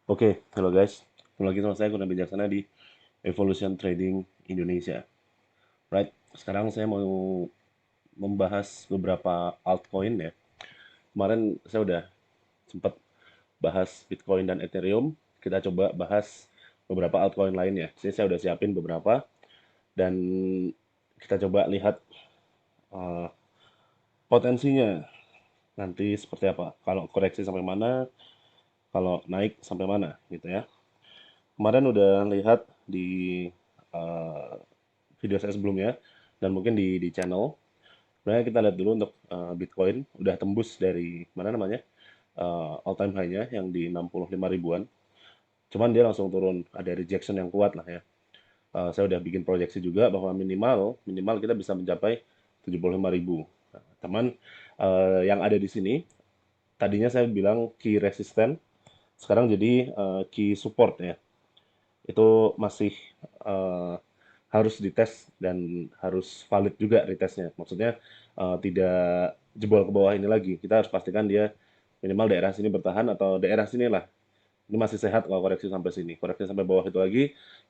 Oke, halo guys. Kembali lagi sama saya Kurnia Bijaksana di Evolution Trading Indonesia. Right, sekarang saya mau membahas beberapa altcoin ya. Kemarin saya udah sempat bahas Bitcoin dan Ethereum. Kita coba bahas beberapa altcoin lainnya. Sini saya udah siapin beberapa dan kita coba lihat uh, potensinya nanti seperti apa. Kalau koreksi sampai mana, kalau naik sampai mana gitu ya. Kemarin udah lihat di uh, video saya sebelumnya dan mungkin di channel. Sebenarnya kita lihat dulu untuk Bitcoin udah tembus dari mana namanya all time high-nya yang di 65 ribuan. Cuman dia langsung turun, ada rejection yang kuat lah ya. Saya udah bikin proyeksi juga bahwa minimal minimal kita bisa mencapai 75 ribu. Nah, teman yang ada di sini tadinya saya bilang key resisten, sekarang jadi key support ya. Itu masih eh, harus dites dan harus valid juga retestnya. Maksudnya tidak jebol ke bawah ini lagi. Kita harus pastikan dia minimal daerah sini bertahan atau daerah sini lah. Ini masih sehat kalau koreksi sampai sini. Koreksi sampai bawah itu lagi,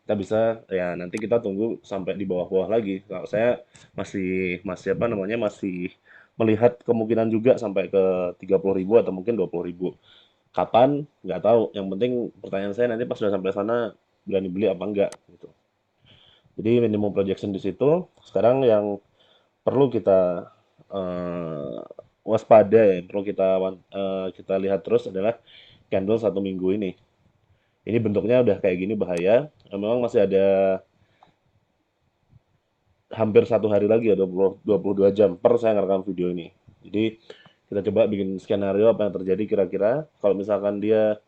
kita bisa ya nanti kita tunggu sampai di bawah-bawah lagi. Kalau saya masih masih apa namanya masih melihat kemungkinan juga sampai ke 30 ribu atau mungkin 20 ribu. Kapan? Nggak tahu. Yang penting pertanyaan saya nanti pas sudah sampai sana berani beli apa enggak gitu. Jadi minimum projection di situ. Sekarang yang perlu kita eh, waspada ya, perlu kita lihat terus adalah candle 1 minggu ini. Ini bentuknya udah kayak gini bahaya. Memang masih ada hampir 1 hari lagi ya 22 jam per saya ngerekam video ini. Jadi kita coba bikin skenario apa yang terjadi kira-kira kalau misalkan dia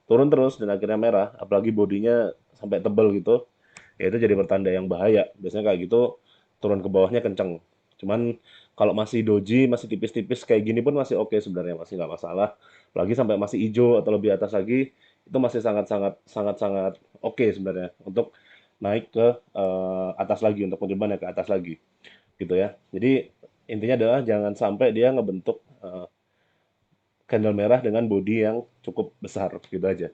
turun terus dan akhirnya merah, apalagi bodinya sampai tebel gitu, ya itu jadi pertanda yang bahaya. Biasanya kayak gitu turun ke bawahnya kenceng. Cuman kalau masih doji, masih tipis-tipis kayak gini pun masih oke sebenarnya, masih nggak masalah. Apalagi sampai masih hijau atau lebih atas lagi, itu masih sangat-sangat sangat-sangat oke sebenarnya untuk naik ke atas lagi, untuk mencoba naik ke atas lagi gitu ya. Jadi intinya adalah jangan sampai dia ngebentuk candle merah dengan body yang cukup besar gitu aja.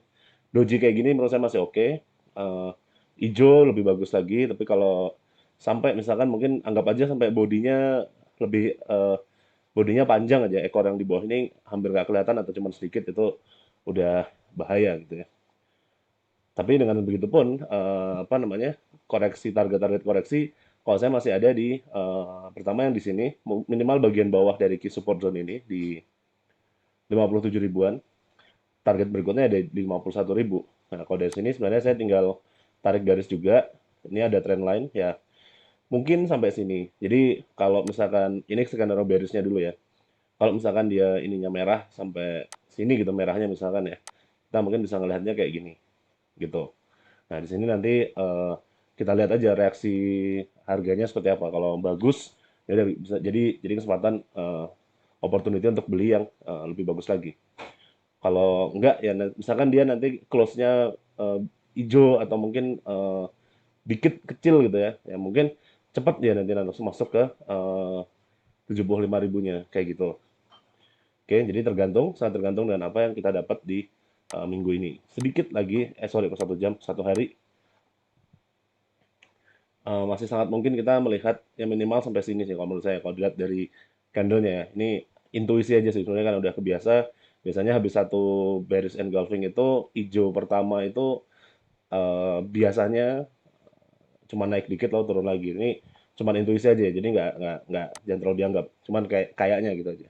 Doji kayak gini menurut saya masih oke. Hijau lebih bagus lagi, tapi kalau sampai misalkan mungkin anggap aja sampai bodinya lebih bodinya panjang aja, ekor yang di bawah ini hampir nggak kelihatan atau cuma sedikit, itu udah bahaya gitu ya. Tapi dengan begitu pun apa namanya koreksi target-target koreksi, kalau saya masih ada di pertama yang di sini minimal bagian bawah dari key support zone ini di 57 ribuan. Target berikutnya ada di 51 ribu. Nah, kalau dari sini sebenarnya saya tinggal tarik garis juga. Ini ada trend line ya. Mungkin sampai sini. Jadi kalau misalkan ini skenario bearish-nya dulu ya. Kalau misalkan dia ininya merah sampai sini gitu merahnya misalkan ya. Kita mungkin bisa ngelihatnya kayak gini gitu. Nah, di sini nanti kita lihat aja reaksi harganya seperti apa. Kalau bagus ya udah bisa jadi kesempatan opportunity untuk beli yang lebih bagus lagi. Kalau enggak ya misalkan dia nanti close-nya hijau atau mungkin dikit kecil gitu ya. Ya mungkin cepat dia nanti langsung masuk ke 75 ribunya kayak gitu. Oke, jadi sangat tergantung dengan apa yang kita dapat di minggu ini. Sedikit lagi, sorry, per 1 jam, 1 hari, masih sangat mungkin kita melihat yang minimal sampai sini sih kalau menurut saya. Kalau dilihat dari candlenya ya, ini intuisi aja sih. Sebenarnya kan udah kebiasa. Biasanya habis satu bearish engulfing itu hijau pertama itu biasanya cuma naik dikit lalu turun lagi. Ini cuma intuisi aja, jadi nggak jangan terlalu dianggap. Cuman kayaknya gitu aja.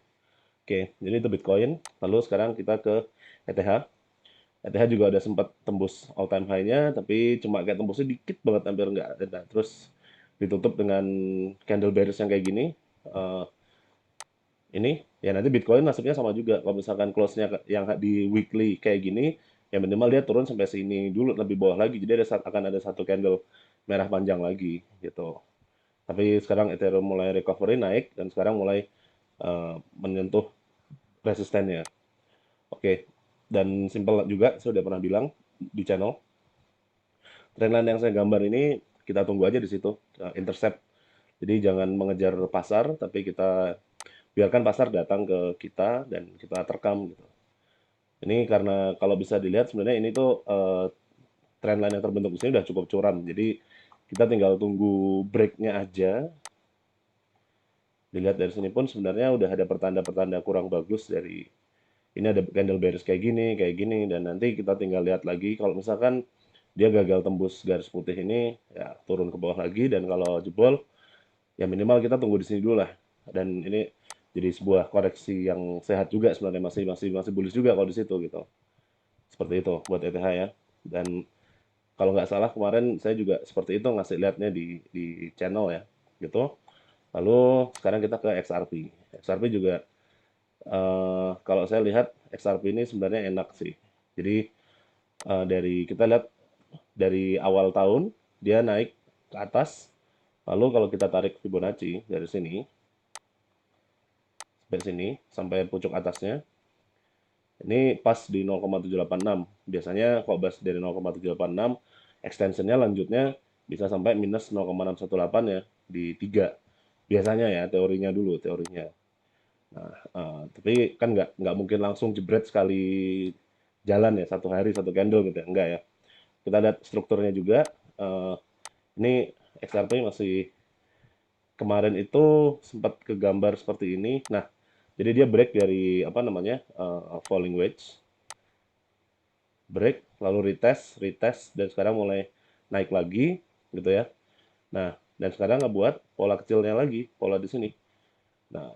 Oke, jadi itu Bitcoin. Lalu sekarang kita ke ETH. ETH juga udah sempat tembus all time high-nya, tapi cuma kayak tembusnya dikit banget, hampir nggak ada. Terus ditutup dengan candle bearish yang kayak gini. Eh, ini ya nanti Bitcoin nasibnya sama juga. Kalau misalkan close-nya yang di weekly kayak gini, ya minimal dia turun sampai sini dulu lebih bawah lagi. Jadi akan ada satu candle merah panjang lagi gitu. Tapi sekarang Ethereum mulai recovery naik dan sekarang mulai menyentuh resistennya. Oke. Dan simple juga saya udah pernah bilang di channel, trendline yang saya gambar ini kita tunggu aja di situ, intercept. Jadi jangan mengejar pasar, tapi kita biarkan pasar datang ke kita dan kita terkam gitu. Ini karena kalau bisa dilihat sebenarnya ini tuh trendline yang terbentuk di sini udah cukup curam. Jadi kita tinggal tunggu breaknya aja. Dilihat dari sini pun sebenarnya udah ada pertanda-pertanda kurang bagus dari ini, ada candle bearish kayak gini, dan nanti kita tinggal lihat lagi kalau misalkan dia gagal tembus garis putih ini, ya turun ke bawah lagi, dan kalau jebol ya minimal kita tunggu di sini dulu lah. Dan ini jadi sebuah koreksi yang sehat juga sebenarnya, masih bullish juga kalau di situ gitu. Seperti itu buat ETH ya. Dan kalau nggak salah kemarin saya juga seperti itu ngasih lihatnya di channel ya, gitu. Lalu sekarang kita ke XRP. XRP juga kalau saya lihat XRP ini sebenarnya enak sih. Jadi dari kita lihat dari awal tahun dia naik ke atas. Lalu kalau kita tarik Fibonacci dari sini sampai sini sampai pucuk atasnya, ini pas di 0,786. Biasanya kalau bahas dari 0,786, extensionnya lanjutnya bisa sampai minus 0,618 ya di 3. Biasanya ya, teorinya dulu, teorinya. Nah, tapi kan nggak mungkin langsung jebret sekali jalan ya, satu hari satu candle gitu ya, enggak ya. Kita lihat strukturnya juga, eh, ini XRP masih kemarin itu sempat kegambar seperti ini. Nah, jadi dia break dari apa namanya, falling wedge, break, lalu retest, retest, dan sekarang mulai naik lagi, gitu ya. Nah, dan sekarang ngebuat pola kecilnya lagi, pola di sini. Nah,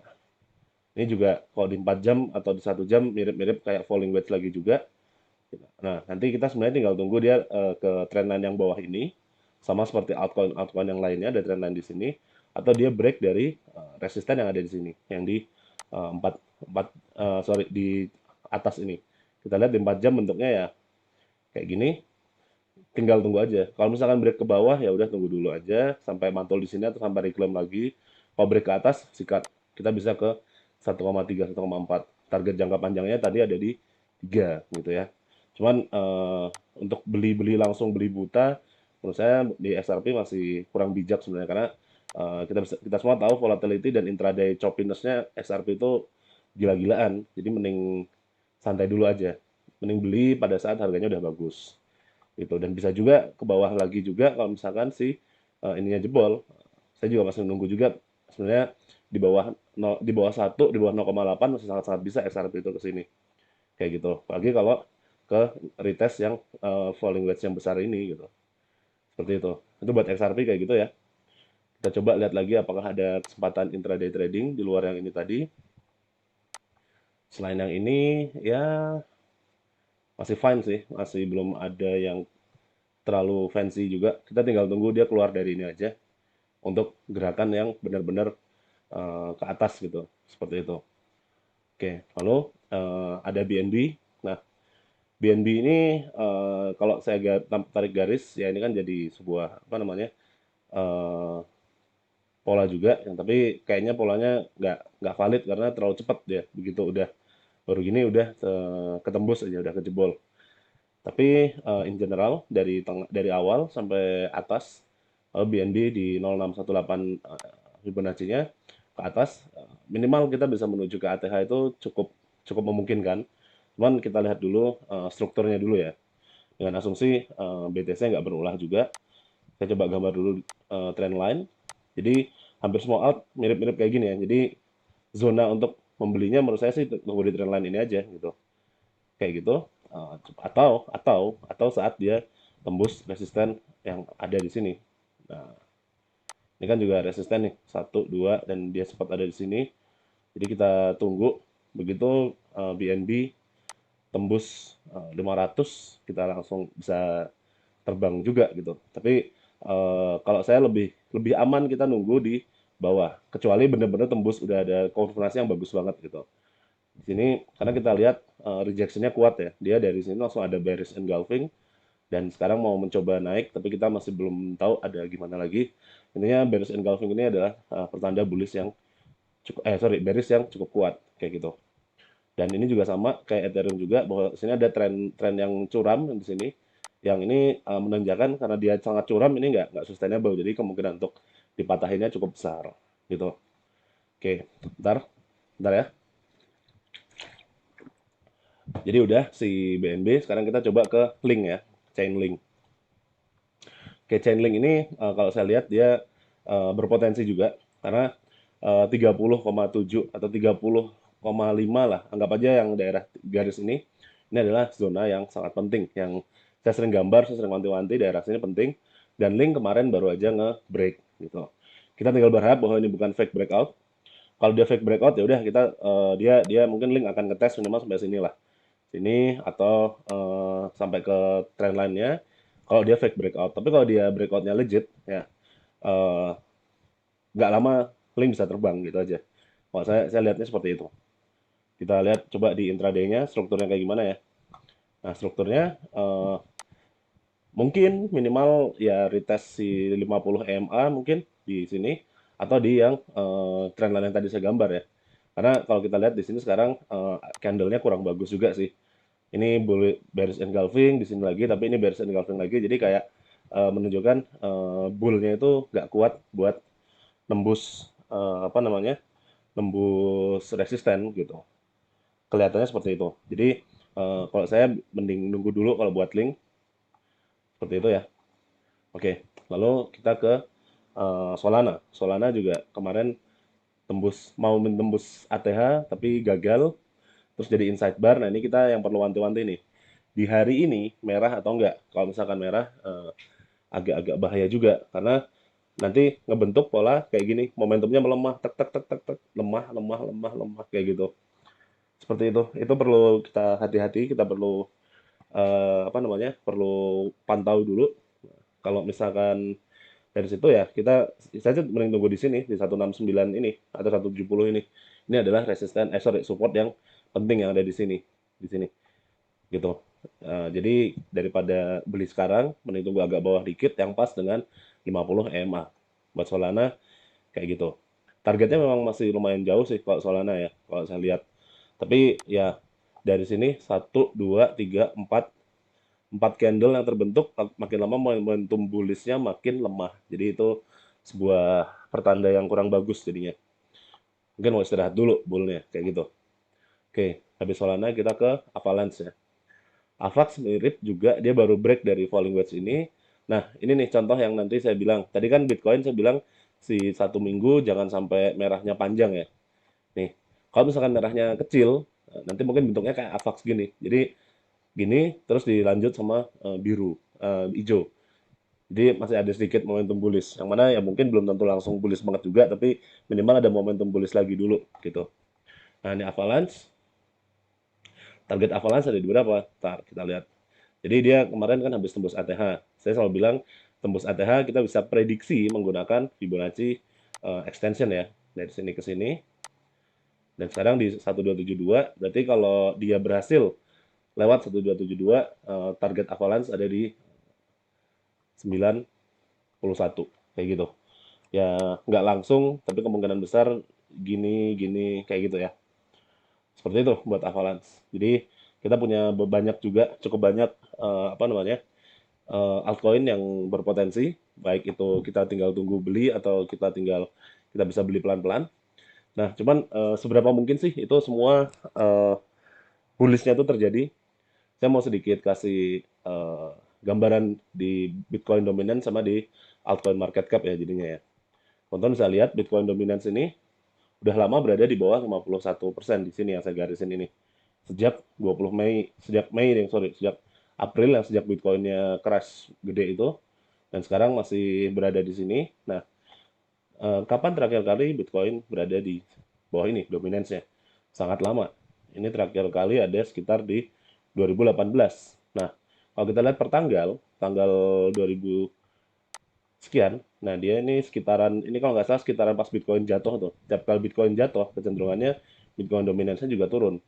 ini juga kalau di 4 jam atau di 1 jam mirip-mirip kayak falling wedge lagi juga. Nah, nanti kita sebenarnya tinggal tunggu dia ke trendline yang bawah ini, sama seperti altcoin yang lainnya ada trendline di sini, atau dia break dari resisten yang ada di sini, yang di 4 4 sorry di atas ini. Kita lihat di 4 jam bentuknya ya kayak gini, tinggal tunggu aja. Kalau misalkan break ke bawah ya udah tunggu dulu aja sampai mantul di sini atau sampai reclaim lagi. Kalau break ke atas sikat. Kita bisa ke 1,3, 1,4. Target jangka panjangnya tadi ada di 3 gitu ya. Cuman untuk beli-beli langsung beli buta menurut saya di XRP masih kurang bijak sebenarnya, karena kita semua tahu volatility dan intraday choppiness-nya XRP itu gila-gilaan. Jadi mending santai dulu aja. Mending beli pada saat harganya udah bagus gitu, dan bisa juga ke bawah lagi juga kalau misalkan si ininya jebol. Saya juga masih menunggu juga sebenarnya di bawah di bawah 1, di bawah 0,8 masih sangat-sangat bisa XRP itu ke sini kayak gitu, apalagi kalau ke retest yang falling wedge yang besar ini gitu. Seperti itu buat XRP kayak gitu ya. Kita coba lihat lagi apakah ada kesempatan intraday trading di luar yang ini tadi. Selain yang ini ya masih fine sih, masih belum ada yang terlalu fancy juga. Kita tinggal tunggu dia keluar dari ini aja untuk gerakan yang benar-benar ke atas gitu, seperti itu. Oke, lalu ada BNB. Nah, BNB ini kalau saya tarik garis ya ini kan jadi sebuah apa namanya, eh, pola juga, yang tapi kayaknya polanya nggak valid karena terlalu cepat dia, begitu udah baru gini udah ketembus aja udah kejebol. Tapi in general dari awal sampai atas BNB di 0618 Fibonacci-nya ke atas, minimal kita bisa menuju ke ATH itu cukup cukup memungkinkan. Cuman kita lihat dulu strukturnya dulu ya. Dengan asumsi BTC nggak berulah juga. Saya coba gambar dulu trend line. Jadi hampir semua alt mirip-mirip kayak gini ya. Jadi zona untuk membelinya menurut saya sih tunggu di trend line ini aja gitu, kayak gitu. Atau saat dia tembus resisten yang ada di sini. Nah, ini kan juga resisten nih, satu dua, dan dia sempat ada di sini, jadi kita tunggu begitu BNB tembus 500 kita langsung bisa terbang juga gitu. Tapi kalau saya lebih lebih aman kita nunggu di bawah, kecuali benar-benar tembus udah ada konfirmasi yang bagus banget gitu. Di sini karena kita lihat rejectionnya kuat ya. Dia dari sini langsung ada bearish engulfing dan sekarang mau mencoba naik, tapi kita masih belum tahu ada gimana lagi. Intinya bearish engulfing ini adalah pertanda bullish yang bearish yang cukup kuat kayak gitu. Dan ini juga sama kayak Ethereum juga, bahwa di sini ada tren yang curam di sini. Yang ini menandakan karena dia sangat curam ini nggak sustainable, jadi kemungkinan untuk dipatahinnya cukup besar gitu. Oke, bentar, bentar ya. Jadi udah si BNB, sekarang kita coba ke Link ya, Chainlink. Oke, Chainlink ini kalau saya lihat dia berpotensi juga karena 30,7 atau 30,5 lah, anggap aja yang daerah garis ini adalah zona yang sangat penting, yang saya sering gambar, saya sering wanti-wanti daerah sini penting, dan Link kemarin baru aja nge-break gitu. Kita tinggal berharap bahwa ini bukan fake breakout. Kalau dia fake breakout ya udah kita dia dia mungkin Link akan ngetes minimal sampai sini lah, sini atau sampai ke trend line-nya kalau dia fake breakout. Tapi kalau dia breakout-nya legit ya eh, nggak lama Link bisa terbang gitu aja. Kalau saya lihatnya seperti itu. Kita lihat coba di intraday-nya strukturnya kayak gimana ya. Nah, strukturnya mungkin minimal ya retest si 50 EMA mungkin di sini atau di yang trend line yang tadi saya gambar ya. Karena kalau kita lihat di sini sekarang candle-nya kurang bagus juga sih. Ini bearish engulfing di sini lagi, tapi ini bearish engulfing lagi. Jadi kayak menunjukkan bull-nya itu nggak kuat buat nembus apa namanya, nembus resisten gitu. Kelihatannya seperti itu. Jadi kalau saya mending nunggu dulu kalau buat link seperti itu ya. Oke, lalu kita ke Solana. Solana juga kemarin mau menembus ATH tapi gagal, terus jadi inside bar. Nah ini kita yang perlu wanti-wanti nih. Di hari ini merah atau enggak? Kalau misalkan merah agak-agak bahaya juga karena nanti ngebentuk pola kayak gini, momentumnya melemah, tek tek tek tek tek, lemah lemah lemah lemah kayak gitu. Seperti itu. Itu perlu kita hati-hati, kita perlu apa namanya? Perlu pantau dulu. Kalau misalkan dari situ ya kita saja mending tunggu di sini di 169 ini atau 170 ini. Ini adalah resisten sorry support yang penting yang ada di sini gitu. Jadi daripada beli sekarang mending tunggu agak bawah dikit yang pas dengan 50 EMA buat Solana kayak gitu. Targetnya memang masih lumayan jauh sih kalau Solana ya, kalau saya lihat. Tapi ya dari sini satu, dua, tiga, empat, empat candle yang terbentuk makin lama momentum bullishnya makin lemah. Jadi itu sebuah pertanda yang kurang bagus jadinya. Mungkin mau istirahat dulu bullnya kayak gitu. Oke, habis Solana kita ke Avalanche ya. Avax mirip juga, dia baru break dari falling wedge ini. Nah, ini nih contoh yang nanti saya bilang. Tadi kan Bitcoin saya bilang si 1 minggu jangan sampai merahnya panjang ya. Nih, kalau misalkan merahnya kecil, nanti mungkin bentuknya kayak Avax gini. Jadi gini, terus dilanjut sama biru, hijau. Jadi masih ada sedikit momentum bullish. Yang mana ya mungkin belum tentu langsung bullish banget juga, tapi minimal ada momentum bullish lagi dulu gitu. Nah, ini Avalanche. Target Avalanche ada di berapa? Ntar kita lihat. Jadi dia kemarin kan habis tembus ATH. Saya selalu bilang tembus ATH kita bisa prediksi menggunakan Fibonacci extension ya. Dari sini ke sini. Dan sekarang di 1272. Berarti kalau dia berhasil lewat 1272, target Avalanche ada di 91. Kayak gitu. Ya nggak langsung, tapi kemungkinan besar gini, gini, kayak gitu ya. Seperti itu buat Avalanche. Jadi kita punya banyak juga, cukup banyak apa namanya, altcoin yang berpotensi, baik itu kita tinggal tunggu beli atau kita bisa beli pelan-pelan. Nah, cuman seberapa mungkin sih itu semua bullish-nya itu terjadi? Saya mau sedikit kasih gambaran di Bitcoin dominance sama di altcoin market cap ya jadinya ya. Tonton bisa lihat Bitcoin dominance ini udah lama berada di bawah 51% di sini yang saya garisin ini. Sejak 20 Mei, sejak Mei yang sorry, sejak April yang sejak Bitcoinnya crash gede itu, dan sekarang masih berada di sini. Nah, kapan terakhir kali Bitcoin berada di bawah ini dominance-nya? Sangat lama. Ini terakhir kali ada sekitar di 2018. Nah, kalau kita lihat per tanggal 2000 sekian. Nah, dia ini sekitaran, ini kalau nggak salah sekitaran pas Bitcoin jatuh tuh. Tiap kali Bitcoin jatuh, kecenderungannya Bitcoin dominance-nya juga turun.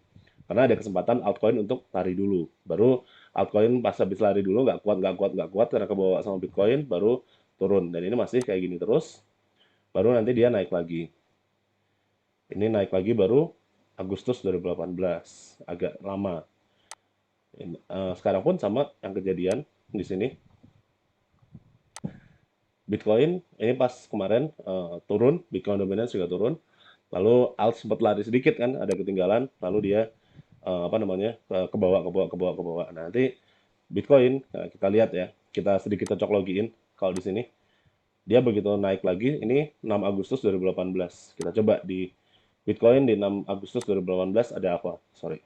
Karena ada kesempatan altcoin untuk lari dulu. Baru altcoin pas habis lari dulu, nggak kuat, nggak kuat, nggak kuat, karena kebawa sama Bitcoin, baru turun. Dan ini masih kayak gini terus, baru nanti dia naik lagi. Ini naik lagi baru Agustus 2018, agak lama. Sekarang pun sama yang kejadian di sini. Bitcoin ini pas kemarin turun, Bitcoin dominance juga turun. Lalu alt sempat lari sedikit kan, ada ketinggalan, lalu dia apa namanya, ke bawah ke bawah ke bawah ke bawah. Nah, nanti Bitcoin, kita lihat ya, kita sedikit cocok logiin kalau di sini. Dia begitu naik lagi, ini 6 Agustus 2018. Kita coba di Bitcoin di 6 Agustus 2018 ada apa? Sorry.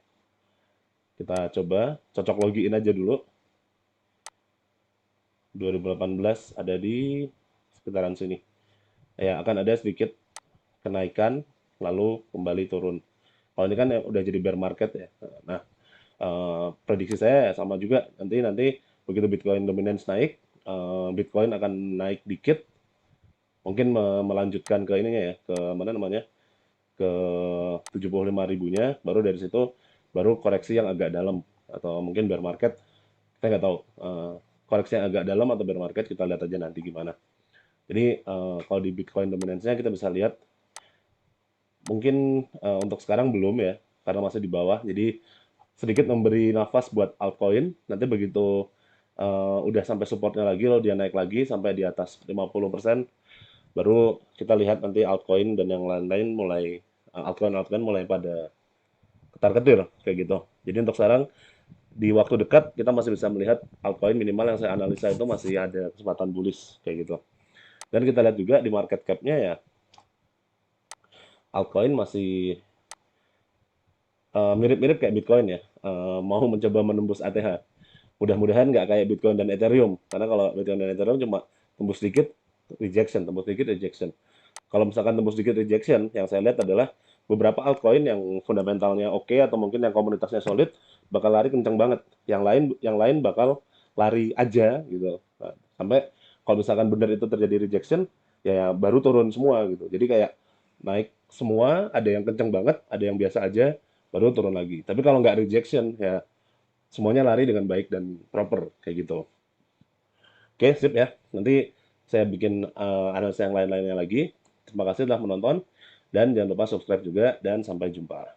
Kita coba cocok logiin aja dulu. 2018 ada di sekitaran sini. Ya, akan ada sedikit kenaikan, lalu kembali turun. Kalau ini kan ya udah jadi bear market ya. Nah, prediksi saya sama juga nanti nanti begitu Bitcoin dominance naik, Bitcoin akan naik dikit, mungkin melanjutkan ke ininya ya, ke mana namanya, ke 75 ribunya, baru dari situ baru koreksi yang agak dalam atau mungkin bear market, kita nggak tahu. Koreksi yang agak dalam atau bear market kita lihat aja nanti gimana. Jadi kalau di Bitcoin dominance-nya kita bisa lihat mungkin untuk sekarang belum ya, karena masih di bawah. Jadi sedikit memberi nafas buat altcoin. Nanti begitu udah sampai supportnya lagi, lalu dia naik lagi sampai di atas 50%, baru kita lihat nanti altcoin dan yang lain-lain mulai altcoin-altcoin mulai pada ketar-ketir kayak gitu. Jadi untuk sekarang di waktu dekat kita masih bisa melihat altcoin minimal yang saya analisa itu masih ada kesempatan bullish kayak gitu. Dan kita lihat juga di market cap-nya ya, altcoin masih mirip-mirip kayak Bitcoin ya, mau mencoba menembus ATH. Mudah-mudahan nggak kayak Bitcoin dan Ethereum, karena kalau Bitcoin dan Ethereum cuma tembus dikit, rejection, tembus dikit, rejection. Kalau misalkan tembus dikit rejection, yang saya lihat adalah beberapa altcoin yang fundamentalnya oke atau mungkin yang komunitasnya solid bakal lari kencang banget. Yang lain bakal lari aja gitu. Nah, sampai kalau misalkan benar itu terjadi rejection, ya baru turun semua gitu. Jadi kayak naik semua, ada yang kencang banget, ada yang biasa aja, baru turun lagi. Tapi kalau nggak rejection, ya semuanya lari dengan baik dan proper kayak gitu. Oke, sip ya. Nanti saya bikin analisa yang lain-lainnya lagi. Terima kasih telah menonton dan jangan lupa subscribe juga dan sampai jumpa.